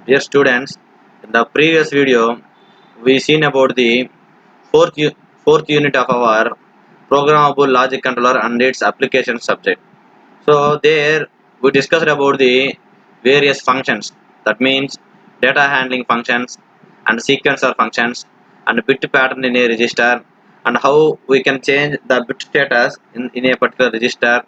Dear students, in the previous video, we seen about the fourth unit of our programmable logic controller and its application subject. So there we discussed about the various functions. That means data handling functions and sequencer functions and bit pattern in a register and how we can change the bit status in a particular register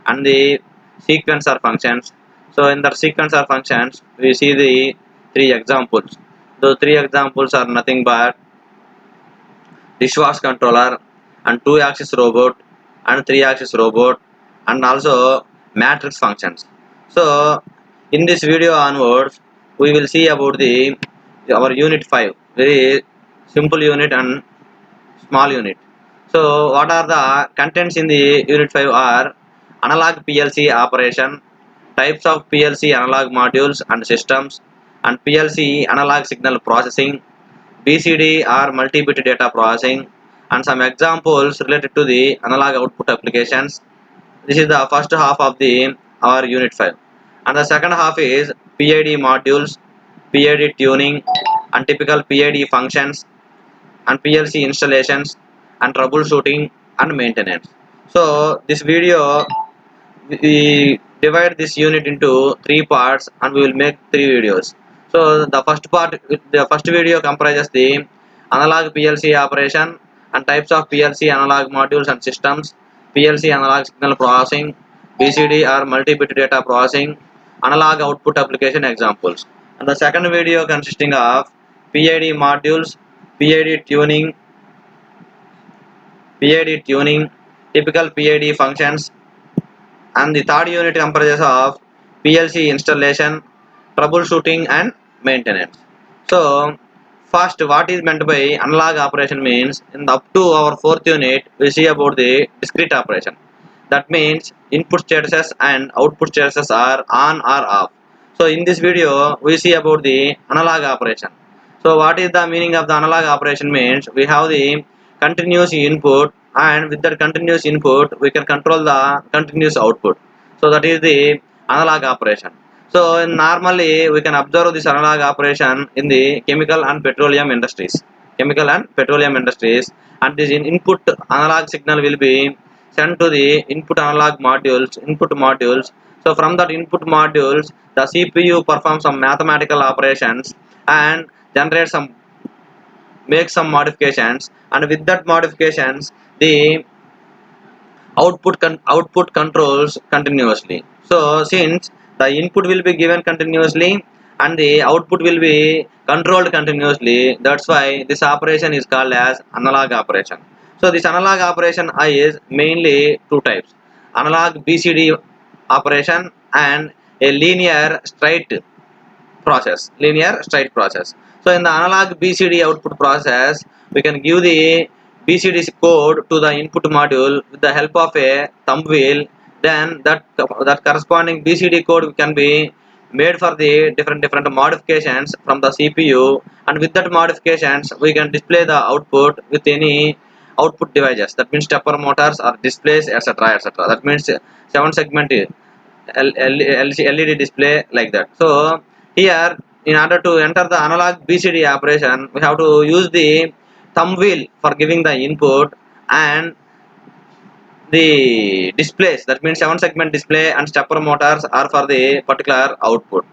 and the sequencer functions. So in the sequencer functions, we see the three examples. Those three examples are nothing but dishwash controller and two-axis robot and three-axis robot and also matrix functions. So in this video onwards, we will see about the our unit 5, very simple unit and small unit. So what are the contents in the unit 5 are analog PLC operation, types of PLC analog modules and systems, and PLC analog signal processing, BCD or multi-bit data processing, and some examples related to the analog output applications. This is the first half of the our unit 5, and the second half is PID modules, PID tuning, and typical PID functions, and PLC installations, and troubleshooting and maintenance. So this video we divide this unit into three parts and we will make three videos. So the first video comprises the analog PLC operation and types of PLC analog modules and systems, PLC analog signal processing, BCD or multi-bit data processing, analog output application examples. And the second video consisting of PID modules, PID tuning, typical PID functions, and the third unit comprises of PLC installation, troubleshooting and maintenance. So first, what is meant by analog operation means in the up to our fourth unit we see about the discrete operation. That means input statuses and output statuses are on or off. So in this video we see about the analog operation. So what is the meaning of the analog operation means we have the continuous input and with that continuous input we can control the continuous output. So that is the analog operation. So normally we can observe this analog operation in the chemical and petroleum industries. And this input analog signal will be sent to the input modules. So from that input modules, the CPU performs some mathematical operations and generate some make some modifications, and with that modifications the output controls continuously. So since the input will be given continuously and the output will be controlled continuously, that's why this operation is called as analog operation. So this analog operation is mainly two types: analog BCD operation and a linear straight process. So in the analog BCD output process, we can give the BCD code to the input module with the help of a thumb wheel. Then that corresponding BCD code can be made for the different modifications from the CPU, and with that modifications we can display the output with any output devices. That means stepper motors or displays, etc., etc. That means 7 segment LED display like that. So here, in order to enter the analog BCD operation, we have to use the thumb wheel for giving the input and the displays. That means 7 segment display and stepper motors are for the particular output.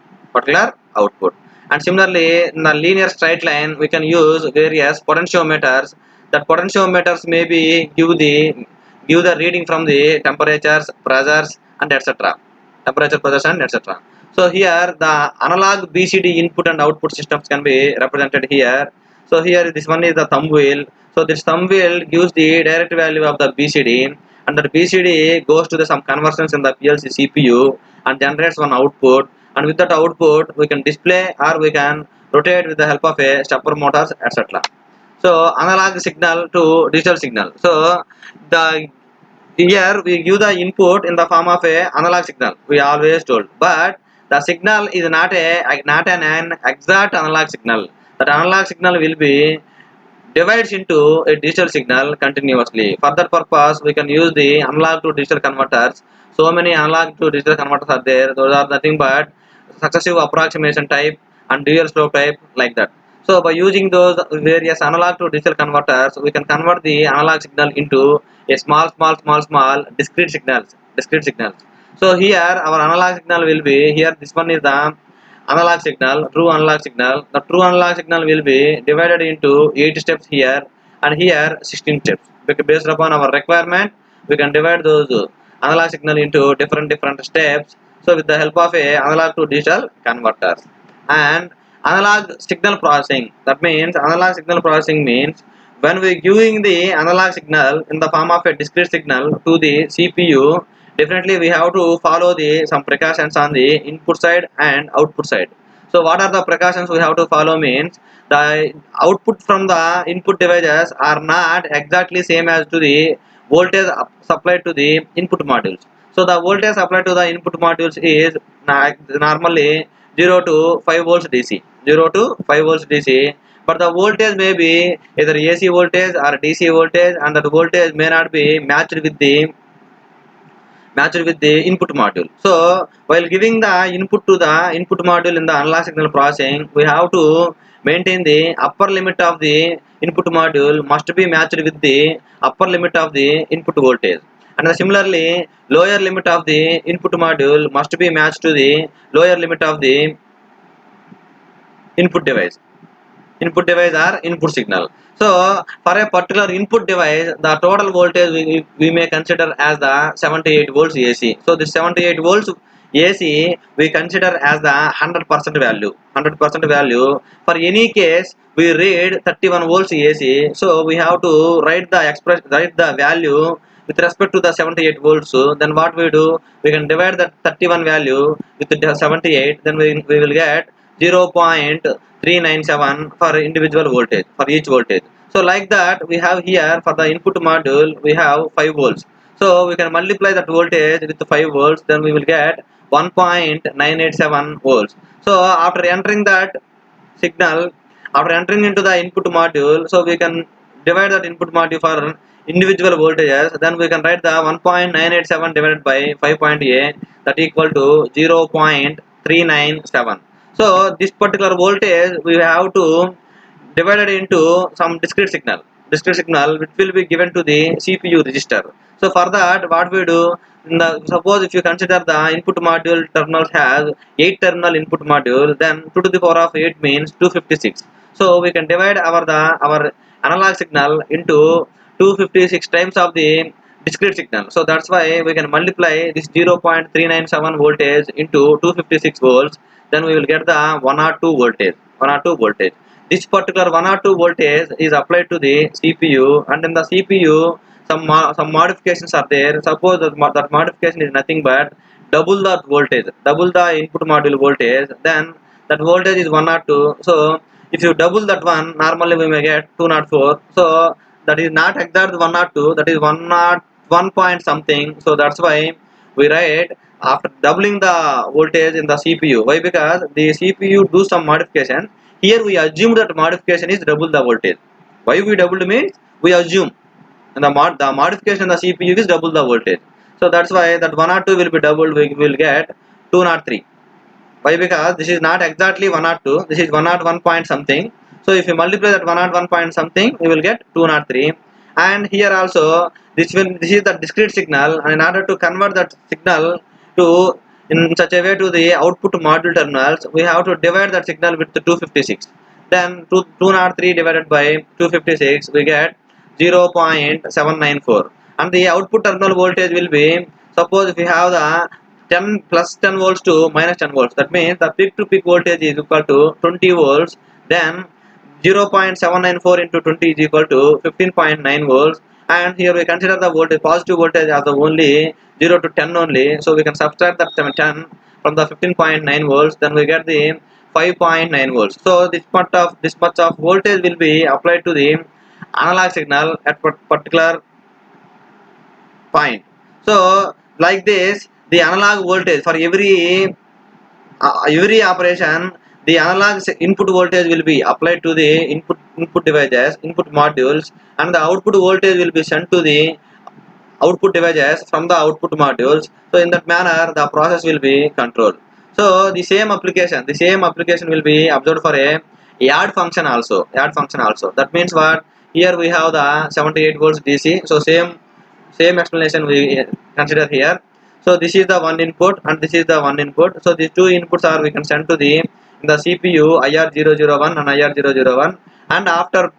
And similarly, in the linear straight line, we can use various potentiometers. That potentiometers may be give the reading from the temperatures, pressures, and etc. So here the analog BCD input and output systems can be represented here. So here this one is the thumb wheel. So this thumb wheel gives the direct value of the BCD, and that BCD goes to the some conversions in the PLC CPU and generates one output, and with that output we can display or we can rotate with the help of a stepper motors, etc. So analog signal to digital signal. So the here we give the input in the form of a analog signal, we always told, but the signal is not an exact analog signal. That analog signal will be divides into a digital signal continuously. For that purpose, we can use the analog to digital converters. So many analog to digital converters are there. Those are nothing but successive approximation type and dual slope type, like that. So by using those various analog to digital converters, we can convert the analog signal into a small discrete signals. Discrete signals. So here our analog signal will be here. This one is the analog signal, true analog signal. The true analog signal will be divided into 8 steps here, and here 16 steps. Based upon our requirement, we can divide those analog signal into different steps. So with the help of a analog to digital converter. And analog signal processing, that means analog signal processing means when we giving the analog signal in the form of a discrete signal to the CPU, definitely we have to follow the some precautions on the input side and output side. So what are the precautions we have to follow means the output from the input devices are not exactly same as to the voltage supplied to the input modules. So the voltage supplied to the input modules is normally 0 to 5 volts DC. 0 to 5 volts DC. But the voltage may be either AC voltage or DC voltage, and that voltage may not be matched with the input module. So while giving the input to the input module in the analog signal processing, we have to maintain the upper limit of the input module must be matched with the upper limit of the input voltage. And similarly, lower limit of the input module must be matched to the lower limit of the input device. Input device or input signal. So for a particular input device, the total voltage we may consider as the 78 volts AC. So this 78 volts AC we consider as the 100% value. 100% value. For any case we read 31 volts AC. So we have to write the value with respect to the 78 volts. Then what we do, we can divide the 31 value with the 78, then we will get 0.397 for individual voltage, for each voltage. So like that we have here for the input module we have 5 volts. So we can multiply that voltage with 5 volts, then we will get 1.987 volts. So after entering that signal, after entering into the input module, so we can divide that input module for individual voltages, then we can write the 1.987 divided by 5.8, that equal to 0.397. So this particular voltage we have to divide it into some discrete signal which will be given to the CPU register. So for that what we do, suppose if you consider the input module terminals has 8 terminal input module, then 2 to the power of 8 means 256. So we can divide our analog signal into 256 times of the discrete signal. So that's why we can multiply this 0.397 voltage into 256 volts, then we will get the 102 voltage. 102 voltage. This particular 102 voltage is applied to the CPU, and in the CPU some modifications are there. Suppose that modification is nothing but double that voltage, double the input module voltage, then that voltage is 102. So if you double that one, normally we may get 204. So that is not exact 102, that is 101 point something. So that's why we write after doubling the voltage in the CPU. Why? Because the CPU do some modification. Here we assume that modification is double the voltage. Why we doubled means we assume, and the modification in the CPU is double the voltage. So that's why that 102 will be doubled. We will get 203. Why? Because this is not exactly 102. This is 101 point something. So if you multiply that 101 point something, you will get 203. And here also this is the discrete signal, and in order to convert that signal to in such a way to the output module terminals, we have to divide that signal with the 256. Then 203 divided by 256, we get 0.794. And the output terminal voltage will be, suppose if we have the 10 plus 10 volts to minus 10 volts, that means the peak to peak voltage is equal to 20 volts, then 0.794 into 20 is equal to 15.9 volts. And here we consider the voltage, positive voltage as the only 0 to 10 only, so we can subtract that 10 from the 15.9 volts, then we get the 5.9 volts. So this much of voltage will be applied to the analog signal at particular point. So like this, the analog voltage for every operation, the analog input voltage will be applied to the input devices, input modules, and the output voltage will be sent to the output devices from the output modules. So in that manner the process will be controlled. So the same application will be observed for a add function also. That means what? Here we have the 78 volts DC. So same explanation we consider here. So this is the one input and this is the one input. So these two inputs are we can send to the CPU IR001 and IR001, and after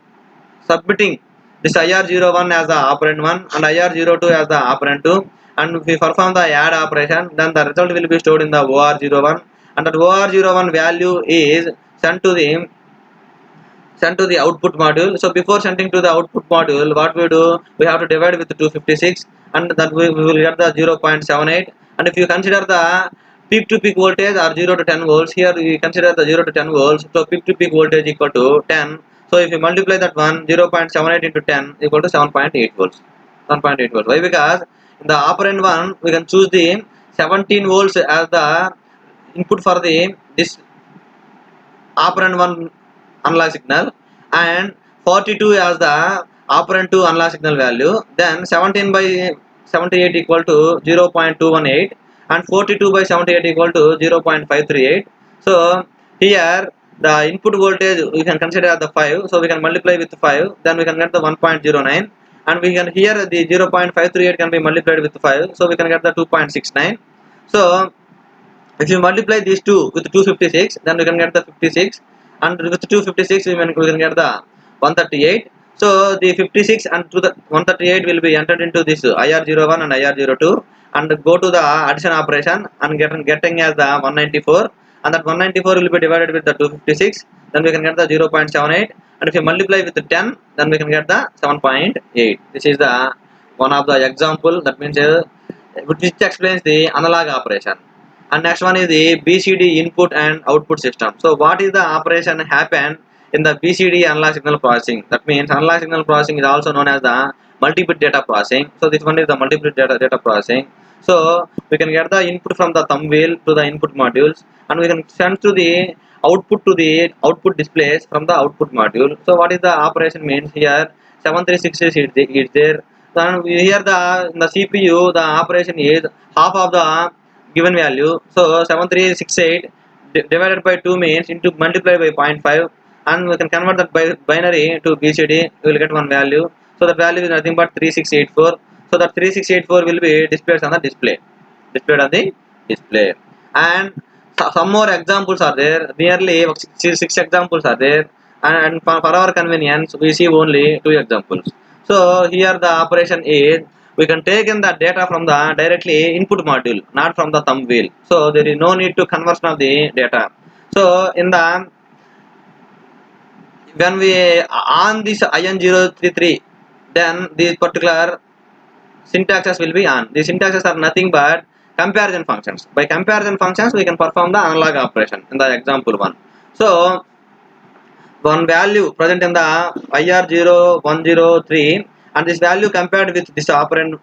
submitting this IR01 as the operand 1 and IR02 as the operand 2, and if we perform the add operation, then the result will be stored in the OR01, and that OR01 value is sent to the output module. So before sending to the output module, what we do, we have to divide with 256, and then we will get the 0.78. And if you consider the peak to peak voltage or 0 to 10 volts, here we consider the 0 to 10 volts. So peak to peak voltage equal to 10. So if you multiply that one, 0.78 into 10 equal to 7.8 volts. 7.8 volts. Why? Because in the operand one, we can choose the 17 volts as the input for this operand 1 analog signal, and 42 as the operand 2 analog signal value. Then 17 by 78 equal to 0.218, and 42 by 78 equal to 0.538. So here the input voltage we can consider as the 5, so we can multiply with 5, then we can get the 1.09, and we can here the 0.538 can be multiplied with 5, so we can get the 2.69. So if you multiply these two with 256, then we can get the 56, and with 256 we can get the 138. So the 56 and to the 138 will be entered into this IR01 and IR02, and go to the addition operation and getting as the 194, and that 194 will be divided with the 256, then we can get the 0.78, and if you multiply with the 10, then we can get the 7.8. This is the one of the example, that means which explains the analog operation. And next one is the BCD input and output system. So what is the operation happen in the BCD analog signal processing? That means analog signal processing is also known as the multi-bit data processing. So this one is the multi-bit data processing. So we can get the input from the thumb wheel to the input modules, and we can send to the output displays from the output module. So what is the operation means here? 736 is there. Then here in the CPU the operation is half of the given value. So 7368 divided by 2 means into multiply by 0.5, and we can convert that by binary to BCD. We will get one value. So the value is nothing but 3684. So that 3684 will be displayed on the display. And some more examples are there. Nearly 6 examples are there, and for our convenience we see only 2 examples. So here the operation is, we can take in the data from the directly input module, not from the thumb wheel. So there is no need to conversion of the data. So in the when we on this IN033, then this particular syntaxes will be on. The syntaxes are nothing but comparison functions. By comparison functions we can perform the analog operation in the example one. So one value present in the IR0103, and this value compared with this operand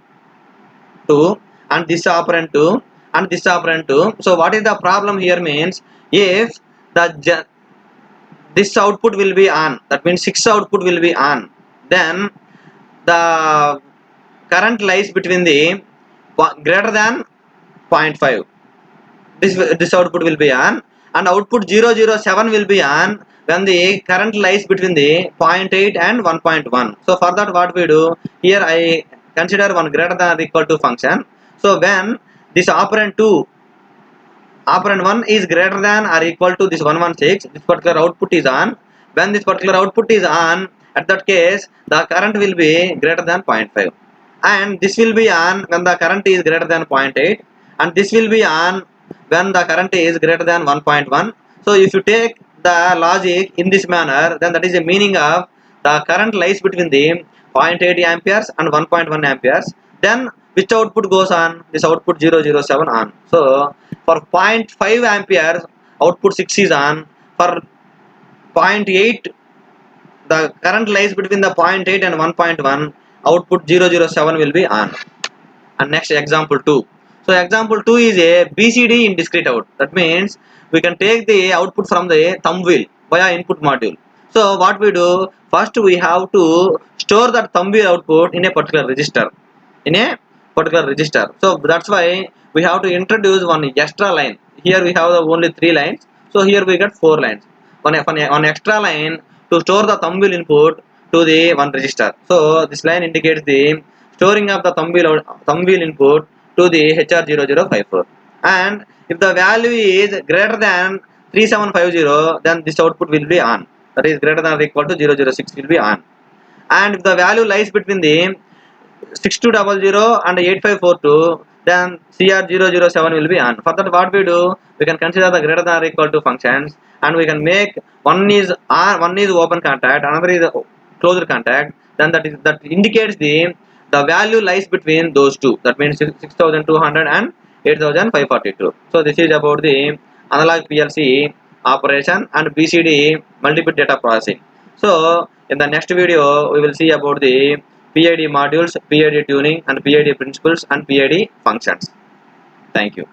2 and this operand 2 and this operand 2. So what is the problem here means, if this output will be on, that means 6 output will be on, then the current lies between the greater than 0.5. This output will be on, and output 007 will be on when the current lies between the 0.8 and 1.1. So for that what we do, here I consider one greater than or equal to function. So when this operand 1 is greater than or equal to this 116, this particular output is on. When this particular output is on, at that case the current will be greater than 0.5, and this will be on when the current is greater than 0.8, and this will be on when the current is greater than 1.1. So if you take the logic in this manner, then that is the meaning of the current lies between the 0.8 amperes and 1.1 amperes. Then which output goes on? This output 007 on. So for 0.5 amperes output 6 is on. For 0.8 the current lies between the 0.8 and 1.1, output 007 will be on. And next example 2. So example 2 is a BCD in discrete out. That means we can take the output from the thumb wheel via input module. So what we do, first we have to store that thumb wheel output in a particular register. So that's why we have to introduce one extra line. here we have the only 3 lines, so here we get 4 lines. One extra line to store the thumb wheel input to the one register. So this line indicates the storing of the thumb wheel input to the HR0054. And if the value is greater than 3750, then this output will be on, that is greater than or equal to 006 will be on. And if the value lies between the 6200 and 8542, then CR007 will be on. For that, what we do, we can consider the greater than or equal to functions, and we can make one is on, one is open contact, another is closed contact. Then that indicates the value lies between those two. That means 6200 and 8542. So this is about the analog PLC operation and BCD multi-bit data processing. So in the next video we will see about the PID modules, PID tuning and PID principles and PID functions. Thank you.